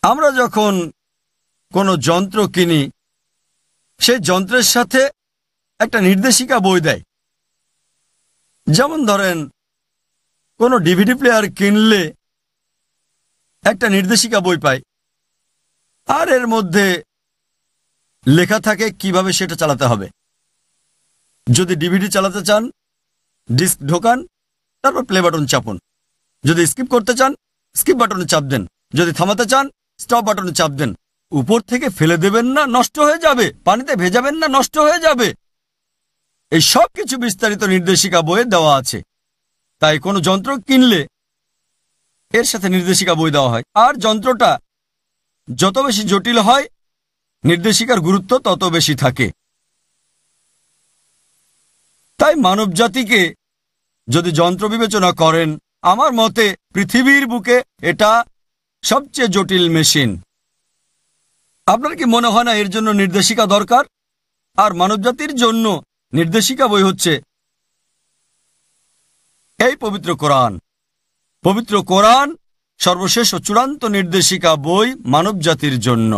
আমরা যখন কোনো যন্ত্র কিনি, সেই যন্ত্রের সাথে একটা নির্দেশিকা বই দেয়। যেমন ধরেন, কোনো ডিভিডি প্লেয়ার কিনলে একটা নির্দেশিকা বই পায়, আর এর মধ্যে লেখা থাকে কিভাবে সেটা চালাতে হবে। যদি ডিভিডি চালাতে চান, ডিস্ক ঢোকান, তারপর প্লে বাটন চাপুন। যদি স্কিপ করতে চান, স্কিপ বাটনে চাপ দেন। যদি থামাতে চান, স্টপ বাটনে চাপ দেন। উপর থেকে ফেলে দেবেন না, নষ্ট হয়ে যাবে। পানিতে ভেজাবেন না, নষ্ট হয়ে যাবে। এই সব কিছু বিস্তারিত নির্দেশিকা বইয়ে দেওয়া আছে। তাই কোনো যন্ত্র কিনলে এর সাথে নির্দেশিকা বই দেওয়া হয়। আর যন্ত্রটা যত বেশি জটিল হয়, নির্দেশিকার গুরুত্ব তত বেশি থাকে। তাই মানবজাতিকে যদি যন্ত্র বিবেচনা করেন, আমার মতে পৃথিবীর বুকে এটা সবচেয়ে জটিল মেশিন। আপনার কি মনে হয় না এর জন্য নির্দেশিকা দরকার? আর মানবজাতির জন্য নির্দেশিকা বই হচ্ছে এই পবিত্র কোরআন। পবিত্র কোরআন সর্বশেষ ও চূড়ান্ত নির্দেশিকা বই মানবজাতির জন্য।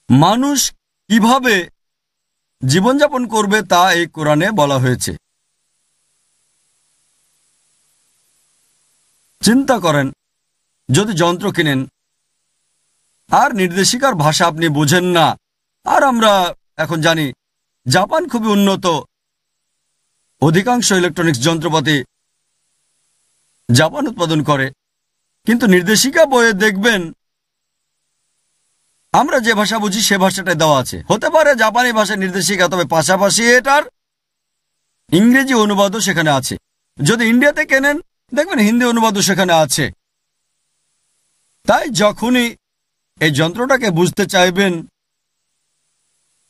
মানুষ কিভাবে জীবনযাপন করবে তা এই কোরআনে বলা হয়েছে। চিন্তা করেন, যদি যন্ত্র কিনেন আর নির্দেশিকার ভাষা আপনি বোঝেন না। আর আমরা এখন জানি জাপান খুবই উন্নত, অধিকাংশ ইলেকট্রনিক্স যন্ত্রপাতি জাপান উৎপাদন করে, কিন্তু নির্দেশিকা বইয়ে দেখবেন আমরা যে ভাষা বুঝি সে ভাষাটাই দেওয়া আছে। হতে পারে জাপানি ভাষার নির্দেশিকা, তবে পাশাপাশি এটার ইংরেজি অনুবাদও সেখানে আছে। যদি ইন্ডিয়াতে কেনেন, দেখবেন হিন্দি অনুবাদও সেখানে আছে। তাই যখনই এই যন্ত্রটাকে বুঝতে চাইবেন,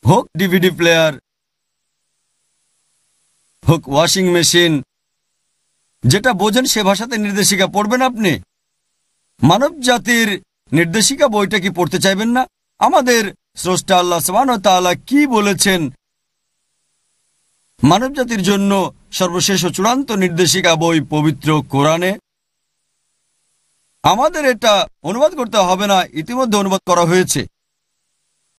হোক ডিভিডি প্লেয়ার, হোক ওয়াশিং মেশিন, যেটা বোঝেন সে ভাষাতে নির্দেশিকা পড়বেন আপনি। মানব জাতির নির্দেশিকা বইটা কি পড়তে চাইবেন না? আমাদের স্রষ্টা আল্লাহ সুবহানাহু ওয়া তাআলা কি বলেছেন মানব জাতির জন্য সর্বশেষ ও চূড়ান্ত নির্দেশিকা বই পবিত্র কোরআনে। আমাদের এটা অনুবাদ করতে হবে না, ইতিমধ্যে অনুবাদ করা হয়েছে।